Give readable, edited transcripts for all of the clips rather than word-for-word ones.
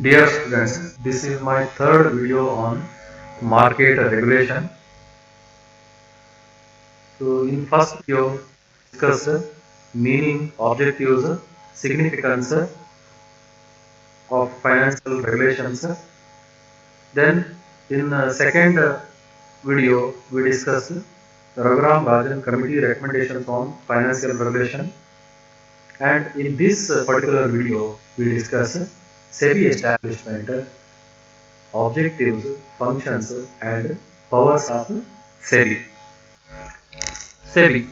Dear students, this is my third video on market regulation. So in first video, discuss meaning, objectives, significance of financial regulations. Then in second video, we discuss Raghuram Rajan Committee recommendations on financial regulation. And in this particular video, we discuss SEBI establishment, objectives, functions, and powers of SEBI. SEBI,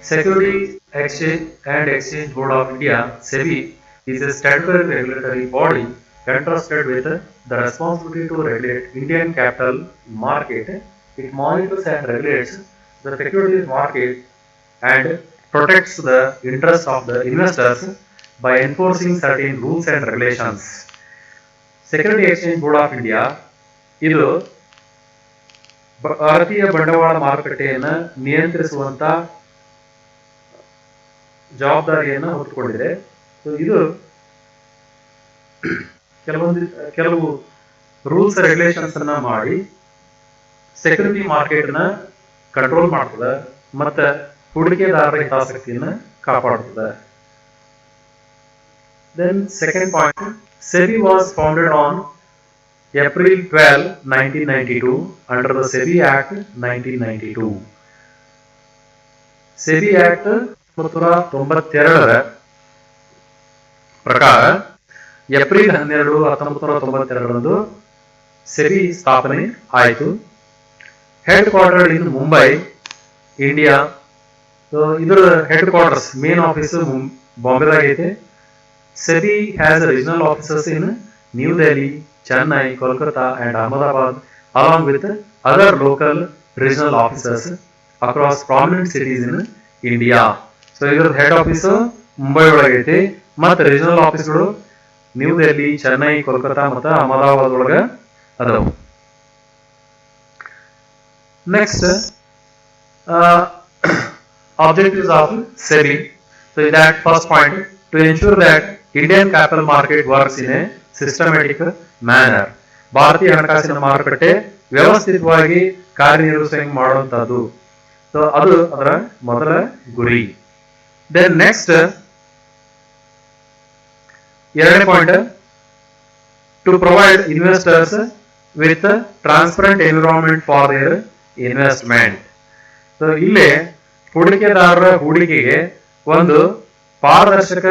Security Exchange and Exchange Board of India, SEBI, is a statutory regulatory body entrusted with the responsibility to regulate Indian capital market. It monitors and regulates the securities market and protects the interests of the investors by enforcing certain rules and regulations. Security Exchange Board of India ಇದು ಭಾರತೀಯ ಬಂಡವಾಳ ಮಾರುಕಟ್ಟೆಯನ್ನು ನಿಯಂತ್ರಿಸುವಂತ ಜವಾಬ್ದಾರಿಯನ್ನು ಹೊತ್ತುಕೊಂಡಿದೆ. ಇದು ಕೆಲವು rules regulations ಅನ್ನ ಮಾಡಿ security market ನ ಕಂಟ್ರೋಲ್ ಮಾಡ್ತದೆ ಮತ್ತೆ ಹೂಡಿಕೆದಾರರ ಹಿತಾಸಕ್ತಿಯನ್ನು ಕಾಪಾಡುತ್ತದೆ. Then second point, SEBI was founded on April 12, 1992 under the SEBI Act 1992. SEBI Act 1992 ಪ್ರಕಾರ ಏಪ್ರಿಲ್ 12, 1992 SEBI ಸ್ಥಾಪನೆ ಆಯಿತು. ಹೆಡ್ ಕ್ವಾರ್ಟರ್ ಇನ್ ಮುಂಬೈ, ಇಂಡಿಯಾ. ಇದರ ಹೆಡ್ ಕ್ವಾರ್ಟರ್ಸ್ ಮೇನ್ ಆಫೀಸ್ ಬಾಂಬೆದಾಗ ಐತೆ. SEBI has regional offices in New Delhi, Chennai, Kolkata and Ahmedabad along with other local regional offices across prominent cities in India. So ಇದರ head office Mumbai ಒಳಗೆ ಐತಿ ಮತ್ತು regional ಆಫೀಸ್ಗಳು new Delhi, Chennai, Kolkata ಮತ್ತು ಅಹಮದಾಬಾದ್ ಒಳಗೆ ಅದಾವು. Next objectives of SEBI. So that first point, to ensure that Indian capital market works in a systematic manner. ಭಾರತೀಯ ಹಣಕಾಸಿನ ಮಾರುಕಟ್ಟೆ ವ್ಯವಸ್ಥಿತವಾಗಿ ಕಾರ್ಯನಿರ್ವಹಿಸಂಗೆ ಮಾಡುವಂತದ್ದು. ಸೊ ಅದು ಅದರ ಮೊದಲ ಗುರಿ. ದೆನ್ ನೆಕ್ಸ್ಟ್ ಎರಡನೇ point, to provide investors with transparent environment for their investment. So ಇಲ್ಲೇ ಹೂಡಿಕೆದಾರರ ಹೂಡಿಕೆಗೆ ಒಂದು ಪಾರದರ್ಶಕ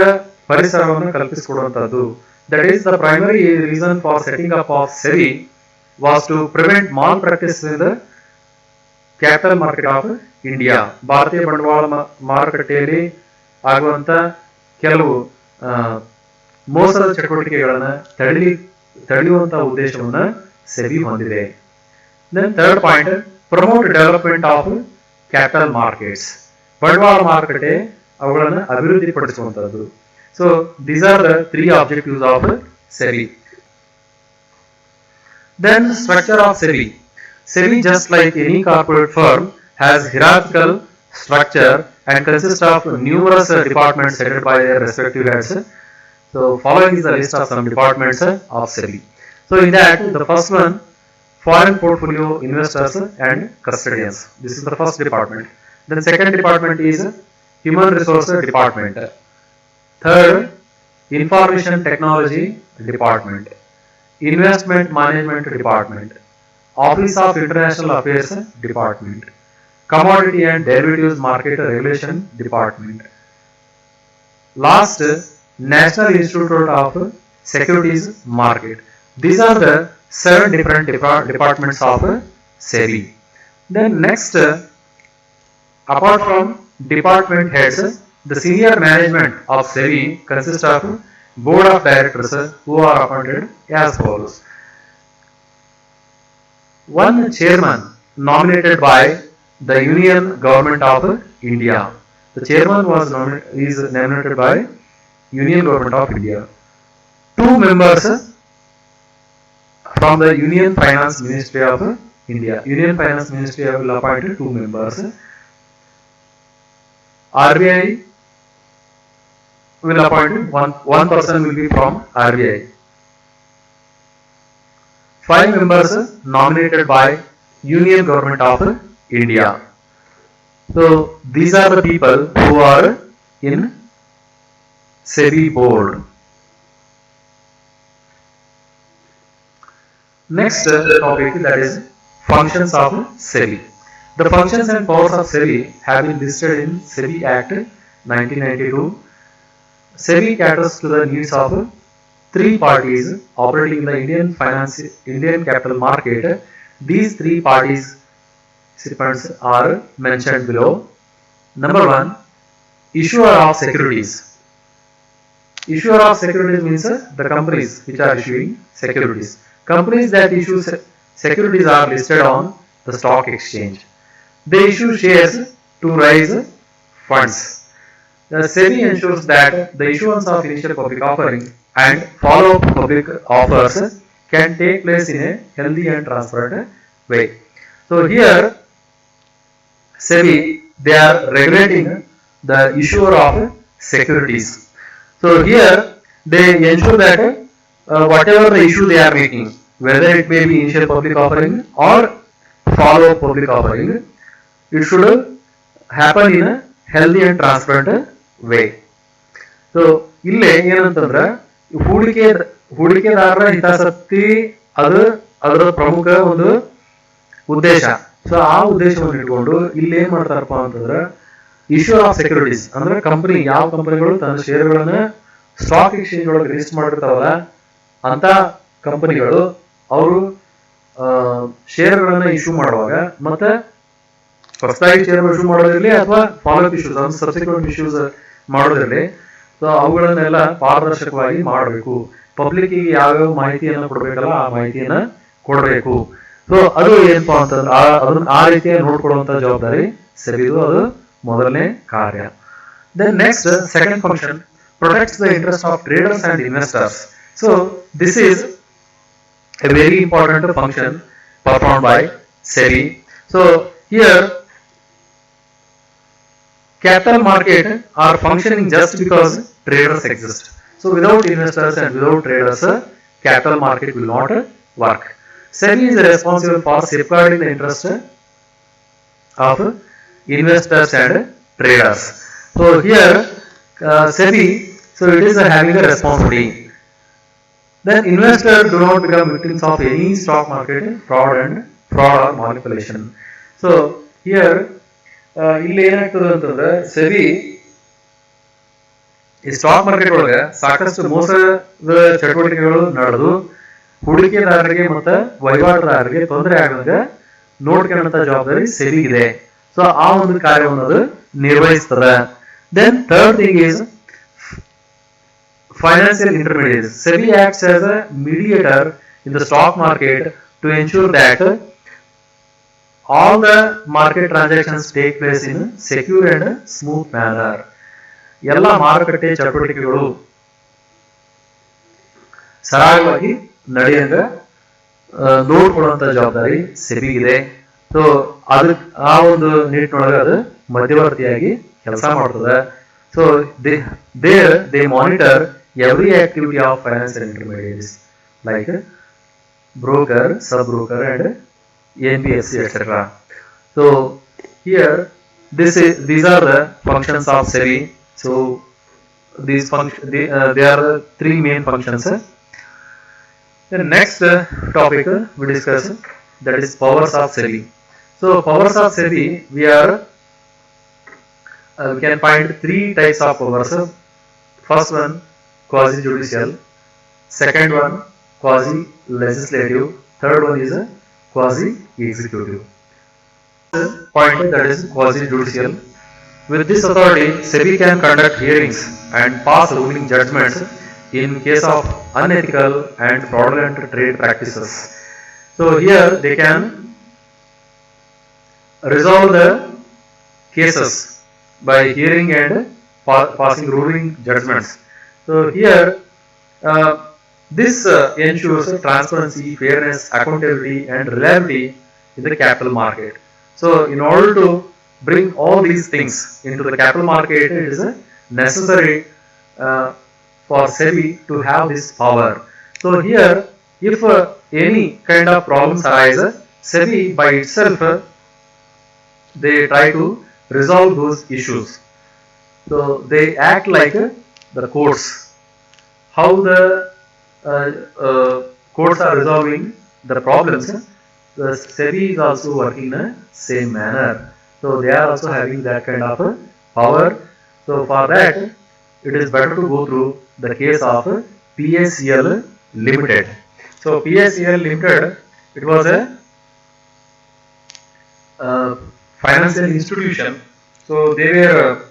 ಪರಿಸರವನ್ನು ಕಲ್ಪಿಸಿಕೊಡುವಂತದ್ದು. That is the primary reason for setting up of SEBI was to prevent malpractice in the capital market of India. ಭಾರತೀಯ ಬಂಡವಾಳ ಮಾರುಕಟ್ಟೆಯಲ್ಲಿ ಆಗುವಂತ ಕೆಲವು ಮೋಸದ ಚಟುವಟಿಕೆಗಳನ್ನು ತಡೆಯುವಂತಹ ಉದ್ದೇಶವನ್ನು SEBI ಹೊಂದಿದೆ. Then third point, promote development of capital markets. ಬಂಡವಾಳ ಮಾರುಕಟ್ಟೆ ಅವುಗಳನ್ನು ಅಭಿವೃದ್ಧಿಪಡಿಸುವಂತದ್ದು. So these are the three objectives of SEBI. Then structure of SEBI. SEBI, just like any corporate firm, has hierarchical structure and consists of numerous departments headed by their respective heads. So following is the list of some departments of SEBI. So in that, the first one, foreign portfolio investors and custodians. This is the first department. Then second department is human resources department. Third, information technology department, investment management department, office of international affairs department, commodity and derivatives market regulation department. Last, National Institute of Securities Market. These are the 7 different departments of SEBI. Then next, apart from department heads, the senior management of SEBI consists of board of directors who are appointed as follows. One chairman nominated by the Union Government of India. The chairman is nominated by Union Government of India. 2 members from the Union Finance Ministry of India. Union Finance Ministry will appoint 2 members. RBI will appoint one person will be from RBI. 5 members nominated by Union Government of India. So these are the people who are in SEBI board. Next topic, that is functions of SEBI. The functions and powers of SEBI have been listed in SEBI Act 1992. SEBI caters to the needs of three parties operating in the Indian capital market. These three participants are mentioned below. Number one, issuer of securities. Issuer of securities means the companies which are issuing securities. Companies that issue securities are listed on the stock exchange. They issue shares to raise funds. The SEBI ensures that the issuance of initial public offering and follow-up public offers can take place in a healthy and transparent way. So here SEBI, they are regulating the issuer of securities. So here they ensure that whatever the issue they are making, whether it may be initial public offering or follow-up public offering, it should happen in a healthy and transparent way. So ಇಲ್ಲಿ ಏನಂತಂದ್ರೆ ಹೂಡಿಕೆದಾರರ ಹಿತಾಸಕ್ತಿ ಅದು ಅದರ ಪ್ರಮುಖ ಒಂದು ಉದ್ದೇಶ. So ಆ ಉದ್ದೇಶವನ್ನು ಇಟ್ಕೊಂಡು ಇಲ್ಲಿ ಏನ್ ಮಾಡ್ತಾರಪ್ಪ ಅಂತಂದ್ರೆ ಇಶ್ಯೂ ಆಫ್ ಸೆಕ್ಯೂರಿಟೀಸ್ ಅಂದ್ರೆ ಕಂಪನಿ, ಯಾವ ಕಂಪನಿಗಳು ತನ್ನ ಷೇರುಗಳನ್ನ ಸ್ಟಾಕ್ ಎಕ್ಸ್ಚೇಂಜ್ ಒಳಗೆ ರಿಜಿಸ್ಟರ್ ಮಾಡಿರ್ತಾವಲ್ಲ ಅಂತ ಕಂಪನಿಗಳು ಅವರು ಷೇರುಗಳನ್ನ ಇಶ್ಯೂ ಮಾಡುವಾಗ ಮತ್ತೆ ಹೊಸದಾಗಿ ಶೇರ್ ಇಶ್ಯೂ ಮಾಡೋದಿರಲಿ ಅಥವಾ ಫಾಲೋಅಪ್ ಇಶ್ಯೂಸ್ ಅಂದ್ರೆ ಸಬ್ಸಿಕ್ವೆಂಟ್ ಇಶ್ಯೂಸ್ ಮಾಡೋದಿರಲಿ, ಸೊ ಅವುಗಳನ್ನೆಲ್ಲ ಪಾರದರ್ಶಕವಾಗಿ ಮಾಡಬೇಕು. ಪಬ್ಲಿಕ್ ಗೆ ಯಾವ್ಯಾವ ಮಾಹಿತಿಯನ್ನ ಕೊಡಬೇಕಲ್ಲ ಆ ಮಾಹಿತಿಯನ್ನ ಕೊಡಬೇಕು. ಸೊ ಅದು ಏನಪ್ಪಾ ಅಂತಂದ್ರೆ ಅದನ್ನ ಆ ರೀತಿಯಾಗಿ ನೋಡ್ಕೊಳ್ಳುವಂತ ಜವಾಬ್ದಾರಿ ಸೆಬಿದು, ಅದು ಮೊದಲನೇ ಕಾರ್ಯ. Then next second function, protects the interest of traders and investors. So this is a very important function performed by SEBI. So here capital market are functioning just because traders exist. So without investors and without traders, capital market will not work. SEBI is responsible for safeguarding the interest of investors and traders. So here SEBI, so it is having a responsibility. Then investors do not become victims of any stock market fraud or manipulation. So here ಇಲ್ಲಿ ಏನಾಗ್ತದೆ ಅಂತಂದ್ರೆ SEBI ಈ stock market ಒಳಗೆ ಸಾಕಷ್ಟು ಮೋಸದ ಚಟುವಟಿಕೆಗಳು ನಡೆದು ಹೂಡಿಕೆದಾರರಿಗೆ ಮತ್ತು ವಹಿವಾಟುದಾರರಿಗೆ ತೊಂದರೆ ಆಗದಂಗೆ ನೋಡ್ಕೊಳ್ಳುವಂತ ಜವಾಬ್ದಾರಿ ಸೆಬಿಗಿದೆ. ಸೊ ಆ ಒಂದು ಕಾರ್ಯವನ್ನು ಅದು ನಿರ್ವಹಿಸ್ತದೆ. Then third thing is financial intermediaries. SEBI acts as a mediator in the stock market to ensure that all the market transactions take place in a secure and smooth manner. ಎಲ್ಲ ಮಾರುಕಟ್ಟೆ ಚಟುವಟಿಕೆಗಳು ಸರಾಗವಾಗಿ ನಡೆಯಂಗ ನೋಡ್ಕೊಳ್ಳುವಂತ ಜವಾಬ್ದಾರಿ ಸೆಬಿಗಿದೆ. ಸೊ ಅದಕ್ಕೆ ಆ ಒಂದು ನಿಟ್ಟಿನೊಳಗೆ ಅದು ಮಧ್ಯವರ್ತಿಯಾಗಿ ಕೆಲಸ ಮಾಡ್ತದೆ. So they monitor every activity of financial intermediaries like broker, sub-broker and NBFC etc. So here these are the functions of SEBI. So these they are the three main functions. The next topic we discuss, that is powers of SEBI. So powers of SEBI, we can find three types of powers. First one, quasi-judicial. Second one, quasi-legislative. Third one is quasi-executive. Point, that is quasi-judicial. With this authority, SEBI can conduct hearings and pass ruling judgments in case of unethical and fraudulent trade practices. So here they can resolve the cases by hearing and passing ruling judgments. So here this ensures transparency, fairness, accountability and reliability in the capital market. So in order to bring all these things into the capital market, it is necessary for SEBI to have this power. So here If any kind of problems arise, SEBI by itself they try to resolve those issues. So they act like the courts. How the courts are resolving the problems, the SEBI is also working in the same manner. So they are also having that kind of power. So for that, it is better to go through the case of PACL Limited. So PACL Limited, it was a financial institution. So they were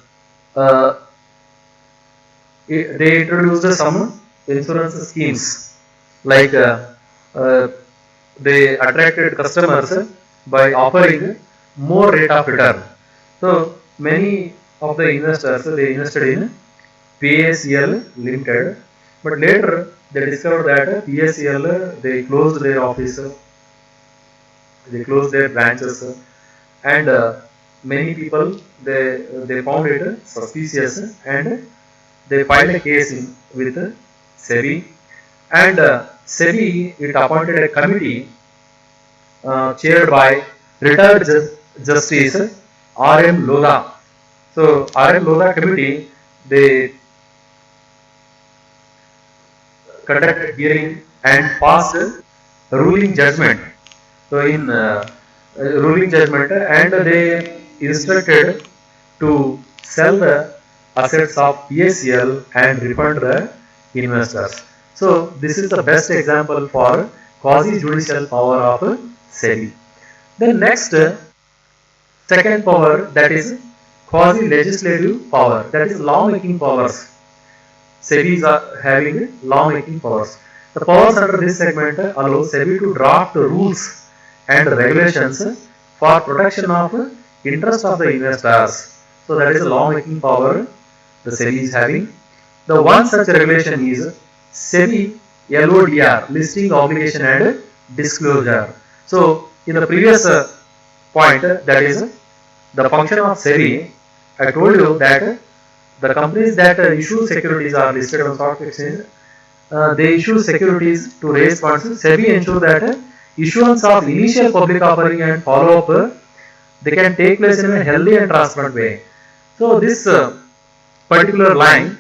they introduced some insurance schemes like uh, they attracted customers by offering more rate of return. So many of the investors they invested in PACL Limited, but later they discovered that PACL they closed their office, they closed their branches, and many people they found it suspicious and they filed a case with SEBI, and SEBI it appointed a committee chaired by retired Justice R.M. Lodha. So R.M. Lodha committee they conducted hearing and passed ruling judgment. So in ruling judgment, and they instructed to sell the assets of PACL and refund the investors. So this is the best example for quasi judicial power of SEBI. Then next, second power, that is quasi legislative power, that is law making powers. SEBI is having law making powers. The powers under this segment allow SEBI to draft rules and regulations for protection of interest of the investors. So that is a law making power the SEBI is having. The one such regulation is SEBI LODR, listing obligation and disclosure. So in the previous point, that is the function of SEBI, I told you that the companies that issue securities are listed on stock exchange. They issue securities to raise funds. SEBI ensure that issuance of initial public offering and follow-up they can take place in a healthy and transparent way. So this particular line,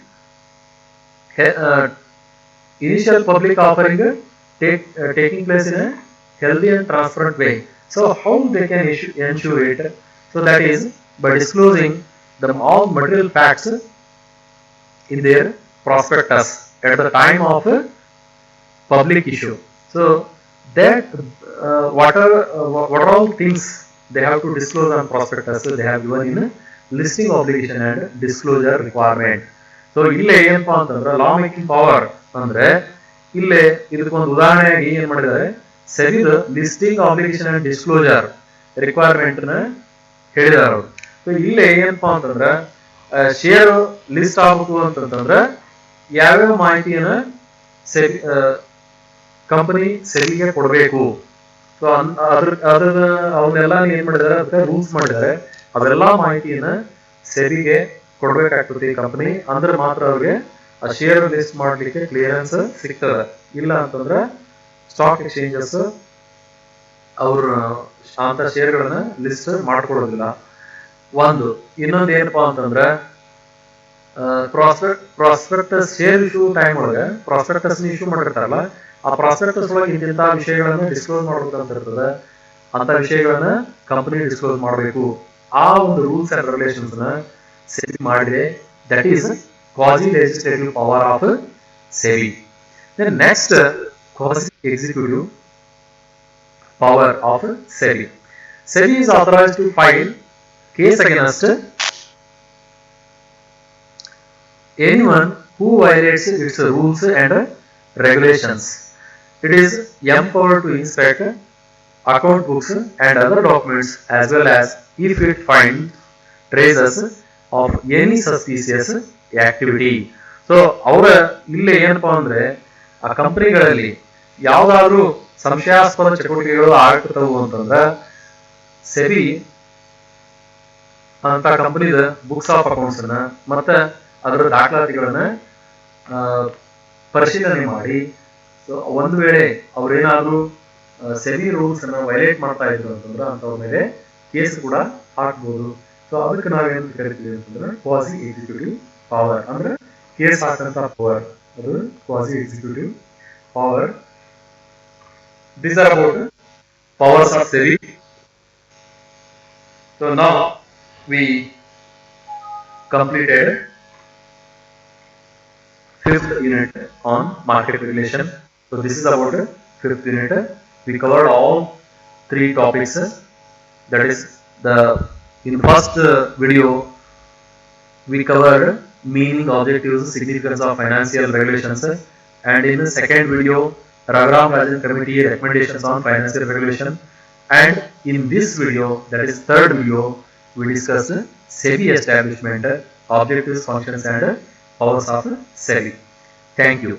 initial public offering taking place in a healthy and transparent way. So how they can ensure it? So that is by disclosing them all material facts in their prospectus at the time of public issue. So that what are all things they have to disclose on prospectus they have given in listing obligation and disclosure requirement. So ಇಲ್ಲೇ ಏನಪ್ಪಾ ಅಂತಂದ್ರೆ law making power ಅಂದ್ರೆ ಇಲ್ಲೇ ಇದಕ್ಕೊಂದು ಉದಾಹರಣೆಯಾಗಿ ಏನ್ ಮಾಡಿದ್ದಾರೆ, ಸೆಬಿದ listing obligation and disclosure requirement ನ ಹೇಳಿದಾರ ಅವರು. ಸೊ ಇಲ್ಲೇ ಏನಪ್ಪಾ ಅಂತಂದ್ರೆ ಶೇರ್ ಲಿಸ್ಟ್ ಆಗಬೇಕು ಅಂತಂದ್ರೆ ಯಾವ್ಯಾವ ಮಾಹಿತಿಯನ್ನ ಕಂಪನಿ ಸೆಬಿಗೆ ಕೊಡಬೇಕು. ಸೊ ಅದ್ರ ಅವನ್ನೆಲ್ಲ ಏನ್ ಮಾಡಿದಾರೆ, ಅದಕ್ಕೆ ರೂಲ್ಸ್ ಮಾಡಿದ್ದಾರೆ. ಅವೆಲ್ಲ ಮಾಹಿತಿಯನ್ನ ಸೆಬಿಗೆ ಕೊಡ್ಬೇಕಾಗ್ತದೆ ಈ ಕಂಪನಿ, ಅಂದ್ರೆ ಮಾತ್ರ ಅವ್ರಿಗೆ ಆ ಶೇರ್ ಲಿಸ್ಟ್ ಮಾಡ್ಲಿಕ್ಕೆ ಕ್ಲಿಯರೆನ್ಸ್ ಸಿಗ್ತದೆ. ಇಲ್ಲ ಅಂತಂದ್ರೆ ಸ್ಟಾಕ್ ಎಕ್ಸ್ಚೇಂಜಸ್ ಅವ್ರ ಅಂತ ಶೇರ್ಗಳನ್ನ ಲಿಸ್ಟ್ ಮಾಡ್ಕೊಡೋದಿಲ್ಲ. ಒಂದು ಇನ್ನೊಂದು ಏನಪ್ಪಾ ಅಂತಂದ್ರೆ ಪ್ರಾಸ್ಪೆಕ್ಟಸ್ ಶೇರ್ ಇಶ್ಯೂ ಟೈಮ್ ಒಳಗೆ ಪ್ರಾಸ್ಪೆಕ್ಟಸ್ ಇಶ್ಯೂ ಮಾಡಿರ್ತಾರಲ್ಲ, ಆ ಪ್ರಾಸ್ಪೆಕ್ಟಸ್ ಒಳಗೆ ಇಂಥ ವಿಷಯಗಳನ್ನ ಡಿಸ್ಕ್ಲೋಸ್ ಮಾಡ್ಬೇಕಂತ ಇರ್ತದೆ. ಅಂತ ವಿಷಯಗಳನ್ನ ಕಂಪನಿ ಡಿಸ್ಕ್ಲೋಸ್ ಮಾಡಬೇಕು. ಆ ಒಂದು ರೂಲ್ಸ್ ಅಂಡ್ ರೆಗ್ಯುಲೇಷನ್ಸ್ ನ ಸೆಬಿ ಮಾಡಿದೆ. That is quasi legislative power of SEBI. Then next, quasi executive power of SEBI. SEBI is authorized to file case against anyone who violates its rules and regulations. It is empowered to inspect account books and other documents as well as if it finds traces of any suspicious activity. So ಅವರ ಇಲ್ಲಿ ಏನಪ್ಪಾ ಅಂದ್ರೆ ಆ ಕಂಪನಿಗಳಲ್ಲಿ ಯಾವ್ದಾದ್ರು ಸಂಶಯಾಸ್ಪದ ಚಟುವಟಿಕೆಗಳು ಆಗ್ತವು ಅಂತಂದ್ರೆ ಸೆಬಿ ಅಂತ ಕಂಪನಿದ ಬುಕ್ಸ್ ಆಫ್ ಅಕೌಂಟ್ಸ್ ನ ಮತ್ತೆ ಅದರ ದಾಖಲಾತಿಗಳನ್ನ ಪರಿಶೀಲನೆ ಮಾಡಿ ಸೊ ಒಂದು ವೇಳೆ ಅವರೇನಾದರೂ ಸೆಬಿ ರೂಲ್ಸ್ ಅನ್ನು ವೈಲೇಟ್ ಮಾಡ್ತಾ ಇದ್ರು ಅಂತಂದ್ರೆ ಅಂತವ್ರ ಮೇಲೆ ಕೇಸ್ ಕೂಡ ಹಾಕ್ಬೋದು. ಸೊ ಅದಕ್ಕೆ ನಾವೇನು ಕರಿತೀವಿ ಅಂತಂದ್ರೆ ಕ್ವಾಸಿ ಎಕ್ಸಿಕ್ಯೂಟಿವ್ ಪವರ್, ಅಂದ್ರೆ ಕೇಸ್ ಹಾಕಂತ ಪವರ್, ಅದು quasi executive power. These are about powers of SEBI. So now we completed fifth unit on market regulation. So this is about fifth unit. We covered all three topics. That is in the first video we covered meaning, objectives, significance of financial regulations, and in the second video Raghuram Rajan Committee recommendations on financial regulation, and in this video, that is third video, we discuss SEBI establishment, objectives, functions and powers of SEBI. Thank you.